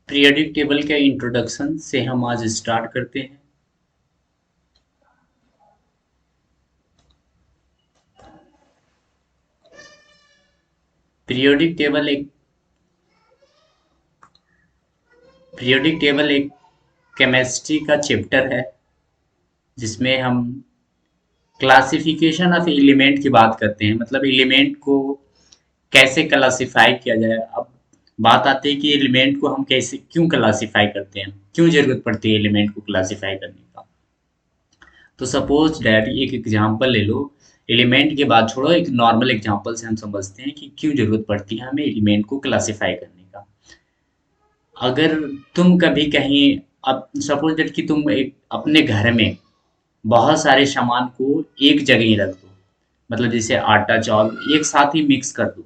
Periodic table के introduction से हम आज स्टार्ट करते हैं। पीरियोडिक टेबल एक पीरियोडिक टेबल एक केमिस्ट्री का चैप्टर है जिसमें हम क्लासिफिकेशन ऑफ एलिमेंट की बात करते हैं। मतलब एलिमेंट को कैसे क्लासिफाई किया जाए। अब बात आती है कि एलिमेंट को हम कैसे क्यों क्लासिफाई करते हैं, क्यों जरूरत पड़ती है एलिमेंट को क्लासिफाई करने का। तो सपोज डैट एक एग्जांपल ले लो। एलिमेंट की बात छोड़ो, एक नॉर्मल एग्जांपल से हम समझते हैं कि क्यों जरूरत पड़ती है हमें एलिमेंट को क्लासिफाई करने का। अगर तुम कभी कहीं, अब सपोज दैट कि तुम एक अपने घर में बहुत सारे सामान को एक जगह ही रख दो, मतलब जैसे आटा चावल एक साथ ही मिक्स कर दो,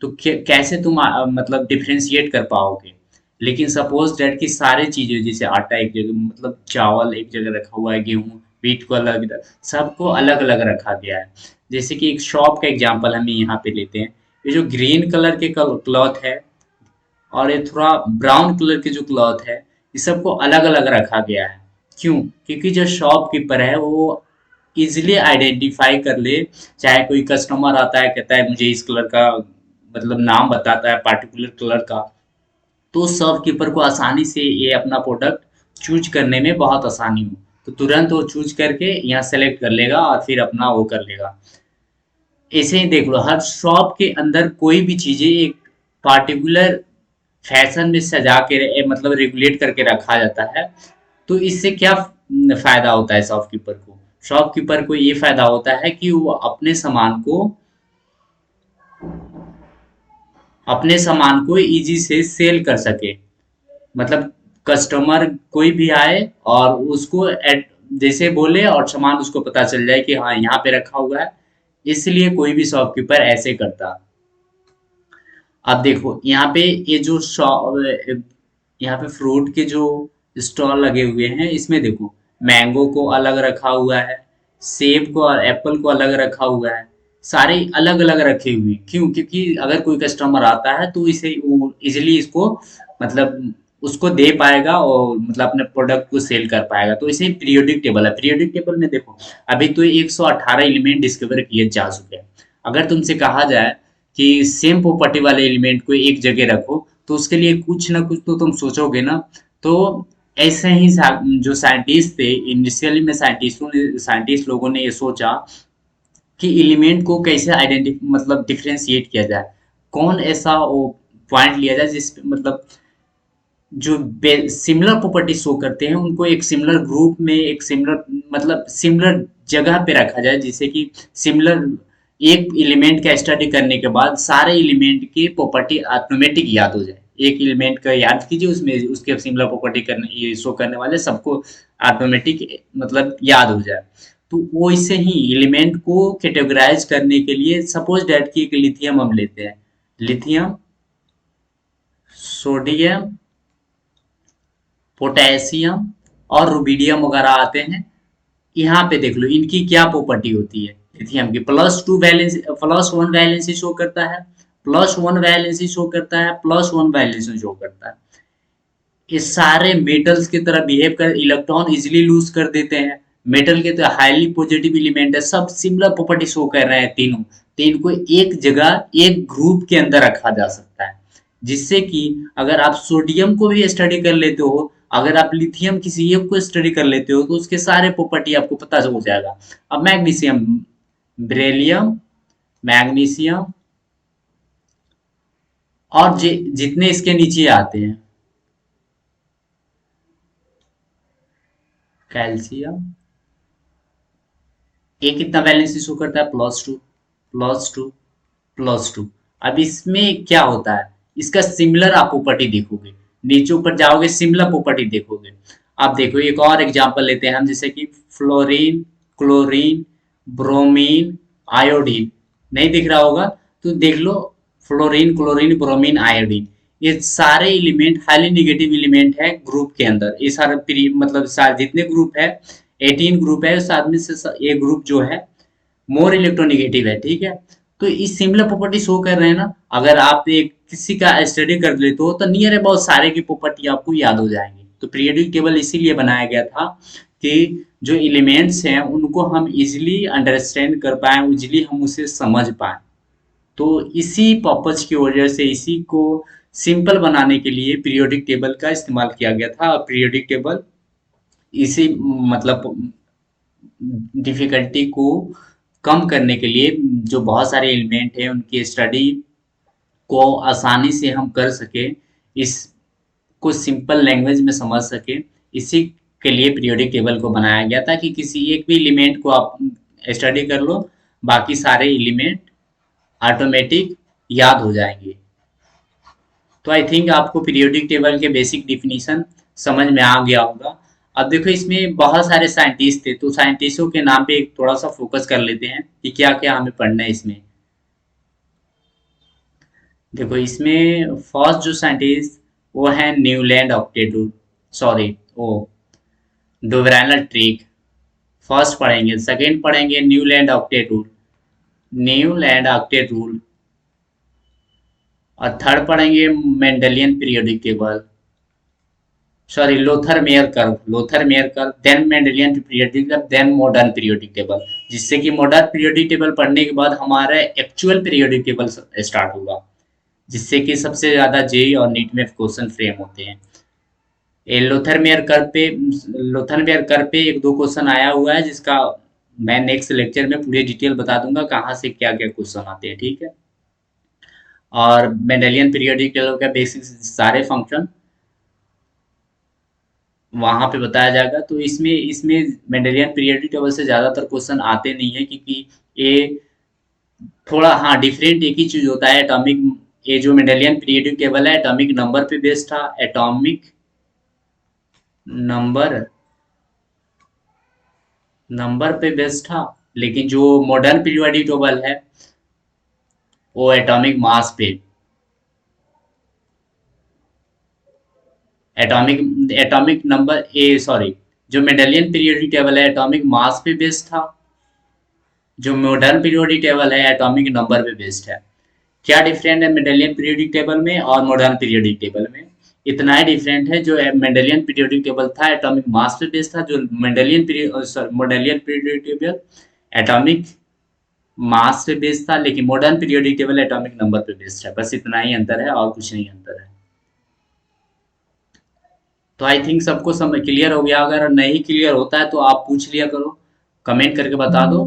तो कैसे तुम मतलब डिफरेंशिएट कर पाओगे। लेकिन सपोज दैट कि सारे चीजें जैसे आटा एक जगह, मतलब चावल एक जगह रखा हुआ है, गेहूं बीट को अलग, सबको अलग अलग रखा गया है। जैसे कि एक शॉप का एग्जांपल हम यहाँ पे लेते हैं। ये जो ग्रीन कलर के क्लॉथ है और ये थोड़ा ब्राउन कलर के जो क्लॉथ है, ये सबको अलग अलग रखा गया है। क्यों? क्योंकि जो शॉपकीपर है वो इजिली आइडेंटिफाई कर ले। चाहे कोई कस्टमर आता है कहता है मुझे इस कलर का, मतलब नाम बताता है पार्टिकुलर कलर का, तो शॉपकीपर को आसानी से ये अपना प्रोडक्ट चूज करने में बहुत आसानी हो, तो तुरंत वो चूज करके यहाँ सेलेक्ट कर लेगा और फिर अपना वो कर लेगा। ऐसे ही देख लो, हर शॉप के अंदर कोई भी चीजें एक पार्टिकुलर फैशन में सजा के मतलब रेगुलेट करके रखा जाता है। तो इससे क्या फायदा होता है शॉपकीपर को? शॉपकीपर को ये फायदा होता है कि वो अपने सामान को इजी से सेल कर सके। मतलब कस्टमर कोई भी आए और उसको जैसे बोले और सामान उसको पता चल जाए कि हाँ यहाँ पे रखा हुआ है, इसलिए कोई भी शॉपकीपर ऐसे करता। अब देखो यहाँ पे ये जो शॉप, यहाँ पे फ्रूट के जो स्टॉल लगे हुए हैं, इसमें देखो मैंगो को अलग रखा हुआ है, सेब को और एप्पल को अलग रखा हुआ है। सारे अलग अलग रखे हुए हैं। क्यों? क्योंकि अगर कोई कस्टमर आता है तो इसे वो इजिली इसको, मतलब उसको दे पाएगा और मतलब अपने प्रोडक्ट को सेल कर पाएगा। तो इसे पीरियोडिक टेबल है। पीरियोडिक टेबल में देखो अभी तो 118 एलिमेंट डिस्कवर किए जा चुके हैं। अगर तुमसे कहा जाए कि सेम प्रॉपर्टी वाले एलिमेंट को एक जगह रखो, तो उसके लिए कुछ ना कुछ तो तुम सोचोगे ना। तो ऐसे ही जो साइंटिस्ट थे इनिशियली में, साइंटिस्ट लोगों ने ये सोचा कि एलिमेंट को कैसे आइडेंटिफाई, मतलब डिफरेंशिएट किया जाए। कौन ऐसा वो पॉइंट लिया जाए जिस मतलब जो सिमिलर प्रॉपर्टी शो करते हैं उनको एक सिमिलर ग्रुप में, एक सिमिलर, मतलब सिमिलर जगह पे रखा जाए, जिससे कि सिमिलर एक एलिमेंट का स्टडी करने के बाद सारे एलिमेंट की प्रॉपर्टी ऑटोमेटिक याद हो जाए। एक एलिमेंट का याद कीजिए, उसमें उसके सिमिलर प्रॉपर्टी करने, ये शो करने वाले सबको ऑटोमेटिक मतलब याद हो जाए। तो वैसे ही एलिमेंट को कैटेगराइज करने के लिए सपोज डैट की एक लिथियम हम लेते हैं। लिथियम, सोडियम, पोटेशियम और रुबिडियम वगैरह आते हैं। यहाँ पे देख लो इनकी क्या प्रॉपर्टी होती है। लिथियम की +2 वैलेंस, +1 वैलेंसी शो करता है, +1 वैलेंसी शो करता है, +1 वैलेंसी शो करता है। ये सारे मेटल्स की तरह बिहेव कर, इलेक्ट्रॉन इजिली लूज कर देते हैं। मेटल के तो हाईली पॉजिटिव एलिमेंट है, सब सिमिलर प्रॉपर्टी शो कर रहे हैं तीनों। तो इनको एक जगह एक ग्रुप के अंदर रखा जा सकता है, जिससे कि अगर आप सोडियम को भी स्टडी कर लेते हो, अगर आप लिथियम किसी एक को स्टडी कर लेते हो, तो उसके सारे प्रॉपर्टी आपको पता हो जाएगा। अब मैग्नीशियम, बेरिलियम, मैग्नीशियम और जितने इसके नीचे आते हैं, कैल्शियम, ये कितना वैलेंस शो करता है? +2, +2, +2। अब इसमें क्या होता है, इसका सिमिलर आप प्रॉपर्टी देखोगे, नीचे ऊपर जाओगे सिमिलर प्रॉपर्टी देखोगे। अब देखो एक और एग्जांपल लेते हैं हम, जैसे कि फ्लोरीन, क्लोरीन, ब्रोमीन, आयोडीन। नहीं दिख रहा होगा तो देख लो, फ्लोरीन, क्लोरीन, ब्रोमीन, आयोडीन, ये सारे एलिमेंट हाईली नेगेटिव एलिमेंट है ग्रुप के अंदर। ये सारे मतलब सारे जितने ग्रुप है, 18 ग्रुप है, उस आदमी से ये ग्रुप जो है मोर इलेक्ट्रोनेगेटिव है, ठीक है। तो इस सिमिलर प्रॉपर्टी शो कर रहे हैं ना। अगर आप एक किसी का स्टडी कर लेते हो तो नियर अबाउट सारे की प्रॉपर्टी आपको याद हो जाएंगी। तो पीरियोडिक टेबल इसीलिए बनाया गया था कि जो एलिमेंट्स हैं उनको हम इजिली अंडरस्टैंड कर पाए, इजिली हम उसे समझ पाए। तो इसी पर्पज की वजह से इसी को सिंपल बनाने के लिए पीरियोडिक टेबल का इस्तेमाल किया गया था। और पीरियोडिक टेबल इसी मतलब डिफिकल्टी को कम करने के लिए, जो बहुत सारे एलिमेंट हैं उनकी स्टडी को आसानी से हम कर सके, इसको सिंपल लैंग्वेज में समझ सके, इसी के लिए पीरियोडिक टेबल को बनाया गया था कि किसी एक भी एलिमेंट को आप स्टडी कर लो, बाकी सारे एलिमेंट ऑटोमेटिक याद हो जाएंगे। तो आई थिंक आपको पीरियोडिक टेबल के बेसिक डिफिनीशन समझ में आ गया होगा। अब देखो इसमें बहुत सारे साइंटिस्ट थे, तो साइंटिस्टों के नाम पे एक थोड़ा सा फोकस कर लेते हैं कि क्या क्या हमें पढ़ना है इसमें। देखो इसमें फर्स्ट जो साइंटिस्ट वो है न्यूलैंड ऑक्टेटू, सॉरी वो डोवेरनल ट्रिक, फर्स्ट पढ़ेंगे। सेकंड पढ़ेंगे न्यूलैंड ऑक्टेट रूल। और थर्ड पढ़ेंगे Mendeleev periodic table, sorry Lothar Meyer curve, then Mendeleev periodic table, then modern periodic table. जिससे कि मॉडर्न पीरियोडिक टेबल पढ़ने के बाद हमारा एक्चुअल पीरियोडिक टेबल स्टार्ट होगा, जिससे कि सबसे ज्यादा जेई और नीट में क्वेश्चन फ्रेम होते हैं। ये लोथर मेयर कर्व पे एक दो क्वेश्चन आया हुआ है, जिसका मैं नेक्स्ट लेक्चर में पूरी डिटेल बता दूंगा कहाँ से क्या क्या क्वेश्चन आते हैं, ठीक है। और मेंडेलियन पीरियोडिक टेबल का बेसिक सारे फंक्शन वहां पे बताया जाएगा। तो इसमें इसमें मेंडेलियन पीरियोडिक टेबल से ज्यादातर क्वेश्चन आते नहीं है, क्योंकि ये थोड़ा, हाँ डिफरेंट एक ही चीज होता है एटॉमिक। ये जो मेंडेलियन पीरियोडिक टेबल है एटॉमिक नंबर पे बेस्ड था, एटॉमिक नंबर नंबर पे बेस्ड था। लेकिन जो मॉडर्न पीरियोडिक टेबल है वो एटॉमिक मास पे, atomic atomic number A sorry जो मेंडेलियन पीरियोडिक टेबल है एटॉमिक मास पे बेस्ड था। जो मॉडर्न पीरियोडिक टेबल है एटॉमिक नंबर पे बेस्ड है। क्या डिफरेंट है मेंडेलियन पीरियोडिक टेबल में और मॉडर्न पीरियोडिक टेबल में? इतना ही डिफरेंट है, जो मेंडेलियन पीरियोडिक टेबल था एटॉमिक मास पे बेस्ड था, जो modern periodic table atomic mass पे बेस्ड था, लेकिन modern periodic table atomic number पे बेस्ड है। बस इतना ही अंतर है और कुछ नहीं अंतर है। तो आई थिंक सबको सब क्लियर हो गया। अगर नहीं क्लियर होता है तो आप पूछ लिया करो, कमेंट करके बता दो।